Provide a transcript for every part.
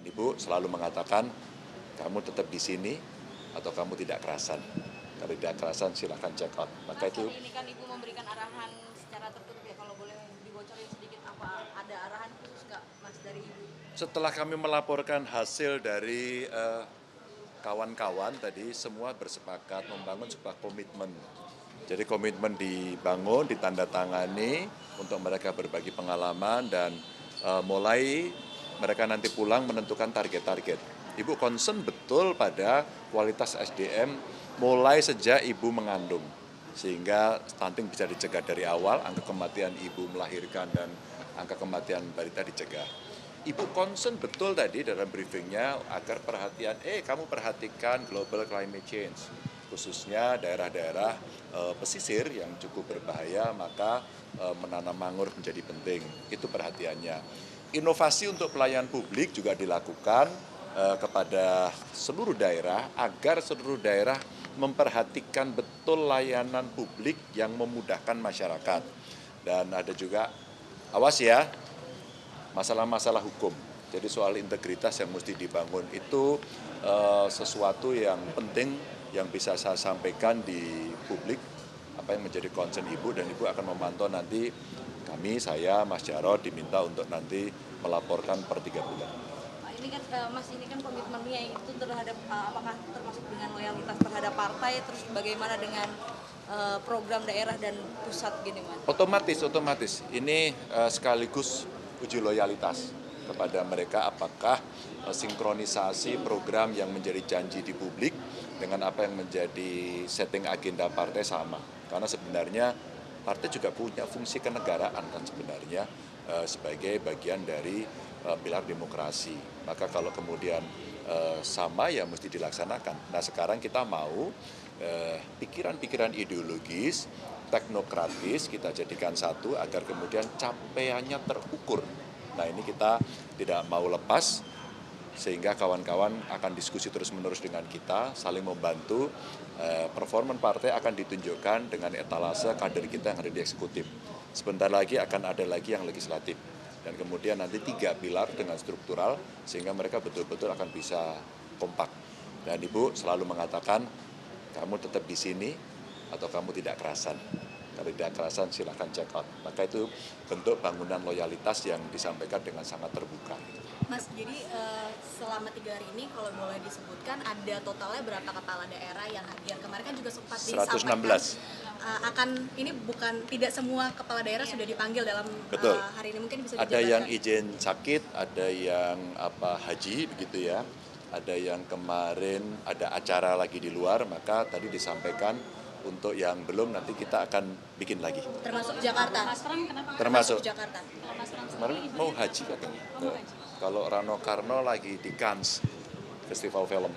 Ibu selalu mengatakan, kamu tetap di sini atau kamu tidak kerasan. Kalau tidak kerasan silahkan check out. Maka itu. Ini kan Ibu memberikan arahan secara tertutup ya, kalau boleh dibocorin sedikit apa ada arahan khusus nggak Mas dari Ibu? Setelah kami melaporkan hasil dari kawan-kawan tadi, semua bersepakat membangun sebuah komitmen. Jadi komitmen dibangun, ditandatangani untuk mereka berbagi pengalaman dan mulai mereka nanti pulang menentukan target-target. Ibu concern betul pada kualitas SDM mulai sejak ibu mengandung. Sehingga stunting bisa dicegah dari awal, angka kematian ibu melahirkan dan angka kematian balita dicegah. Ibu concern betul tadi dalam briefingnya agar kamu perhatikan global climate change, khususnya daerah-daerah pesisir yang cukup berbahaya, maka menanam mangrove menjadi penting. Itu perhatiannya. Inovasi untuk pelayanan publik juga dilakukan kepada seluruh daerah agar seluruh daerah memperhatikan betul layanan publik yang memudahkan masyarakat. Dan ada juga, awas ya, masalah-masalah hukum. Jadi soal integritas yang mesti dibangun itu sesuatu yang penting yang bisa saya sampaikan di publik, apa yang menjadi concern Ibu, dan Ibu akan memantau nanti saya, Mas Jarod diminta untuk nanti melaporkan per 3 bulan. Ini kan Mas, ini kan komitmennya itu terhadap apakah termasuk dengan loyalitas terhadap partai, terus bagaimana dengan program daerah dan pusat gini Mas? Otomatis. Ini sekaligus uji loyalitas kepada mereka apakah sinkronisasi program yang menjadi janji di publik dengan apa yang menjadi setting agenda partai sama. Karena sebenarnya partai juga punya fungsi kenegaraan kan sebenarnya sebagai bagian dari pilar demokrasi. Maka kalau kemudian sama ya mesti dilaksanakan. Nah sekarang kita mau pikiran-pikiran ideologis, teknokratis kita jadikan satu agar kemudian capaiannya terukur. Nah ini kita tidak mau lepas sehingga kawan-kawan akan diskusi terus-menerus dengan kita, saling membantu. Performa partai akan ditunjukkan dengan etalase kader kita yang ada di eksekutif. Sebentar lagi akan ada lagi yang legislatif. Dan kemudian nanti 3 pilar dengan struktural sehingga mereka betul-betul akan bisa kompak. Dan Ibu selalu mengatakan, kamu tetap di sini atau kamu tidak kerasan. Kalau tidak kerasan silahkan check out. Maka itu bentuk bangunan loyalitas yang disampaikan dengan sangat terbuka. Mas, jadi selama 3 hari ini kalau boleh disebutkan ada totalnya berapa kepala daerah yang hadir? Kemarin kan juga sempat disampaikan 116. ini bukan tidak semua kepala daerah sudah dipanggil dalam hari ini, mungkin bisa Ada dijabarkan. yang izin sakit, ada yang haji begitu ya. Ada yang kemarin ada acara lagi di luar, maka tadi disampaikan untuk yang belum nanti kita akan bikin lagi. Termasuk Jakarta. Termasuk Jakarta. kemarin mau haji katanya. Kalau Rano Karno lagi di Cannes Festival Film,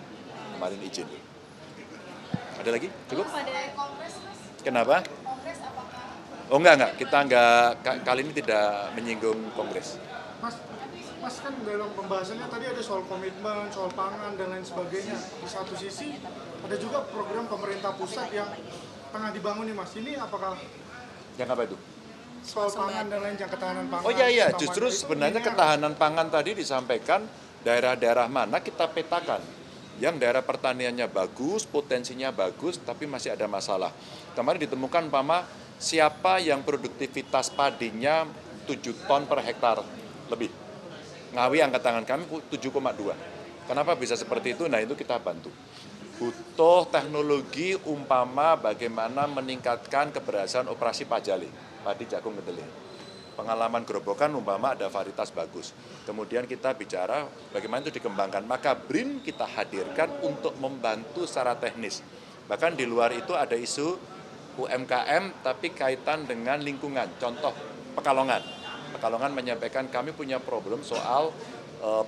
kemarin izin. Ada lagi? Cukup? Kenapa? Oh enggak. Kita kali ini tidak menyinggung Kongres. Mas kan dalam pembahasannya tadi ada soal komitmen, soal pangan dan lain sebagainya. Di satu sisi ada juga program pemerintah pusat yang tengah dibangun nih Mas. Ini apakah Yang apa itu? soal pangan dan lain yang ketahanan pangan? Oh iya, justru sebenarnya ketahanan pangan tadi disampaikan daerah-daerah mana kita petakan. Yang daerah pertaniannya bagus, potensinya bagus, tapi masih ada masalah. Kemarin ditemukan siapa yang produktivitas padinya 7 ton per hektar lebih. Ngawi angkat tangan kami 7,2. Kenapa bisa seperti itu? Nah itu kita bantu. Butuh teknologi bagaimana meningkatkan keberhasilan operasi pajali, padi jagung kedelai. Pengalaman gerobokan ada varietas bagus. Kemudian kita bicara bagaimana itu dikembangkan. Maka BRIN kita hadirkan untuk membantu secara teknis. Bahkan di luar itu ada isu UMKM tapi kaitan dengan lingkungan. Contoh Pekalongan. Pekalongan menyampaikan kami punya problem soal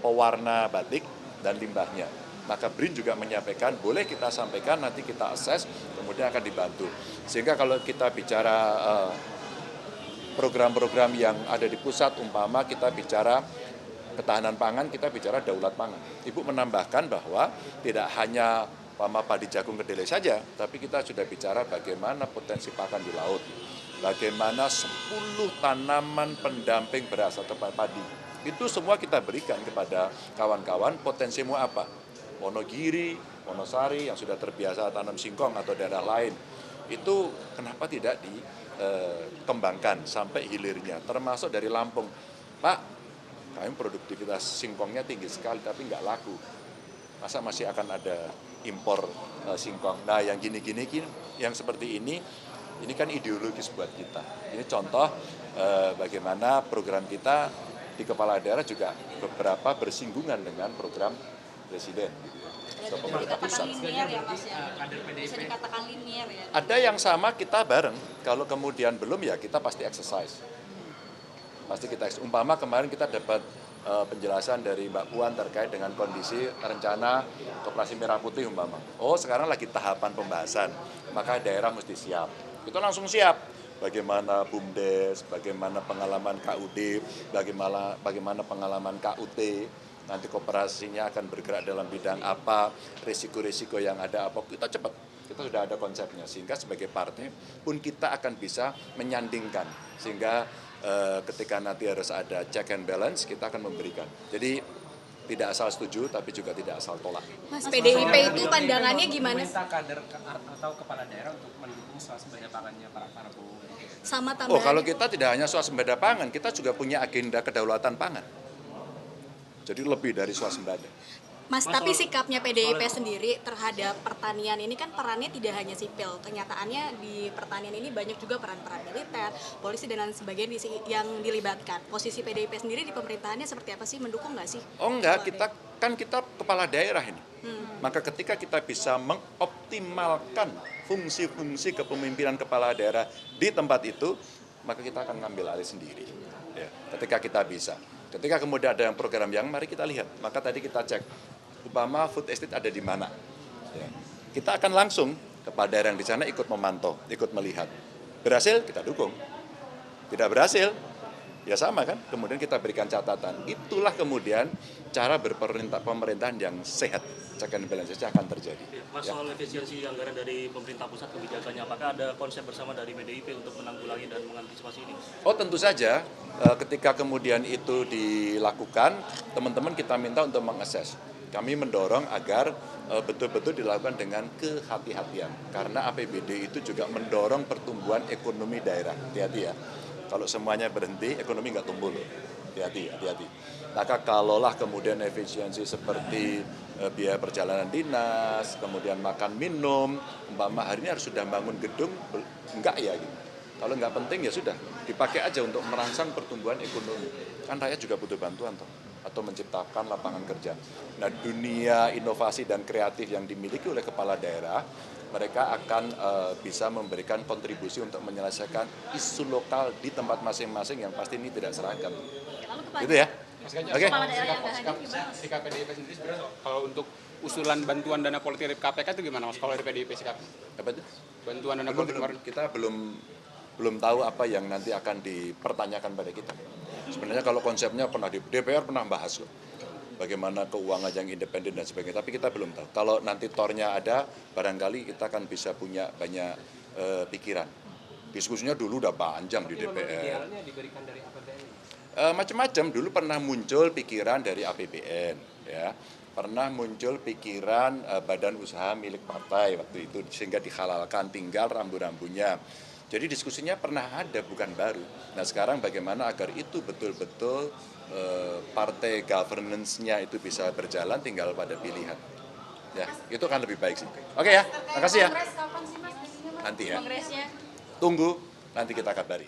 pewarna batik dan limbahnya. Maka BRIN juga menyampaikan boleh kita sampaikan, nanti kita assess, kemudian akan dibantu. Sehingga kalau kita bicara program-program yang ada di pusat, kita bicara ketahanan pangan, kita bicara daulat pangan. Ibu menambahkan bahwa tidak hanya padi jagung kedelai saja, tapi kita sudah bicara bagaimana potensi pakan di laut. Bagaimana 10 tanaman pendamping beras atau padi Itu semua kita berikan kepada kawan-kawan, potensimu apa? Wonogiri, Wonosari yang sudah terbiasa tanam singkong atau daerah lain, itu kenapa tidak dikembangkan sampai hilirnya, termasuk dari Lampung. Pak, kami produktivitas singkongnya tinggi sekali tapi nggak laku. Masa masih akan ada impor singkong? Nah yang gini-gini, yang seperti ini kan ideologis buat kita. Ini contoh bagaimana program kita di kepala daerah juga beberapa bersinggungan dengan program Presiden. Bisa dikatakan linier ya Mas ya? Bisa dikatakan linier ya? Ada yang sama kita bareng, kalau kemudian belum ya kita pasti exercise. Pasti kita umpama kemarin kita dapat penjelasan dari Mbak Puan terkait dengan kondisi rencana Koperasi Merah Putih umpama. Oh sekarang lagi tahapan pembahasan, maka daerah mesti siap. Kita langsung siap. Bagaimana BUMDes, bagaimana pengalaman KUD, bagaimana pengalaman KUT, nanti koperasinya akan bergerak dalam bidang apa, risiko-risiko yang ada apa, kita cepat. Kita sudah ada konsepnya, sehingga sebagai partai pun kita akan bisa menyandingkan. Sehingga ketika nanti harus ada check and balance, kita akan memberikan. Jadi tidak asal setuju, tapi juga tidak asal tolak. Mas, PDIP itu pandangannya gimana? Meminta kader atau kepala daerah untuk mendukung swasembada pangannya para Prabowo. Sama tambahan. Oh, kalau kita tidak hanya swasembada pangan, kita juga punya agenda kedaulatan pangan. Jadi lebih dari swasembada. Mas, tapi sikapnya PDIP sendiri terhadap pertanian ini kan perannya tidak hanya sipil. Kenyataannya di pertanian ini banyak juga peran-peran militer, polisi dan lain sebagainya yang dilibatkan. Posisi PDIP sendiri di pemerintahannya seperti apa sih? Mendukung nggak sih? Oh enggak, kita kepala daerah ini. Maka ketika kita bisa mengoptimalkan fungsi-fungsi kepemimpinan kepala daerah di tempat itu, maka kita akan ngambil alih sendiri. Ya, ketika kita bisa. Ketika kemudian ada yang program yang mari kita lihat, maka tadi kita cek, umpama food estate ada di mana. Ya. Kita akan langsung kepada daerah yang di sana ikut memantau, ikut melihat. Berhasil, kita dukung. Tidak berhasil, ya sama kan, kemudian kita berikan catatan. Itulah kemudian cara pemerintahan yang sehat, check and balance akan terjadi. Mas, soal efisiensi anggaran dari pemerintah pusat kebijakannya, apakah ada konsep bersama dari PDIP untuk menanggulangi dan mengantisipasi ini? Oh tentu saja, ketika kemudian itu dilakukan, teman-teman kita minta untuk mengakses. Kami mendorong agar betul-betul dilakukan dengan kehati-hatian, karena APBD itu juga mendorong pertumbuhan ekonomi daerah. Hati-hati ya. Kalau semuanya berhenti, ekonomi nggak tumbuh loh. Hati-hati. Maka kalaulah kemudian efisiensi seperti biaya perjalanan dinas, kemudian makan minum, umpama hari ini harus sudah bangun gedung, enggak ya gitu. Kalau nggak penting ya sudah, dipakai aja untuk merangsang pertumbuhan ekonomi. Kan rakyat juga butuh bantuan toh, atau menciptakan lapangan kerja. Nah dunia inovasi dan kreatif yang dimiliki oleh kepala daerah, mereka akan bisa memberikan kontribusi untuk menyelesaikan isu lokal di tempat masing-masing yang pasti ini tidak seragam. Gitu ya? Oke. Sikap PDIP sendiri sebenarnya kalau untuk usulan bantuan dana politik dari KPK itu gimana Mas? Kalau dari PDIP sikapnya? Apa itu? Bantuan dana politik kemarin. Kita belum tahu apa yang nanti akan dipertanyakan pada kita. Sebenarnya kalau konsepnya pernah di DPR pernah bahas loh. Bagaimana keuangan yang independen dan sebagainya, tapi kita belum tahu. Kalau nanti tornya ada, barangkali kita akan bisa punya banyak pikiran. Diskusinya dulu udah panjang di DPR. Idealnya diberikan dari APBN. Macam-macam, dulu pernah muncul pikiran dari APBN, ya. Pernah muncul pikiran badan usaha milik partai waktu itu, sehingga dihalalkan, tinggal rambu-rambunya. Jadi diskusinya pernah ada, bukan baru. Nah sekarang bagaimana agar itu betul-betul partai governance-nya itu bisa berjalan, tinggal pada pilihan. Ya, itu kan lebih baik sih. Oke ya, makasih ya. Nanti ya. Tunggu, nanti kita kabari.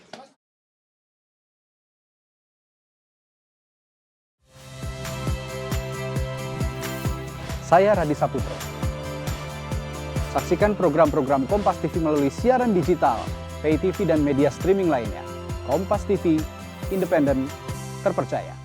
Saya Radi Saputro. Saksikan program-program Kompas TV melalui siaran digital, pay TV dan media streaming lainnya. Kompas TV, independen, terpercaya.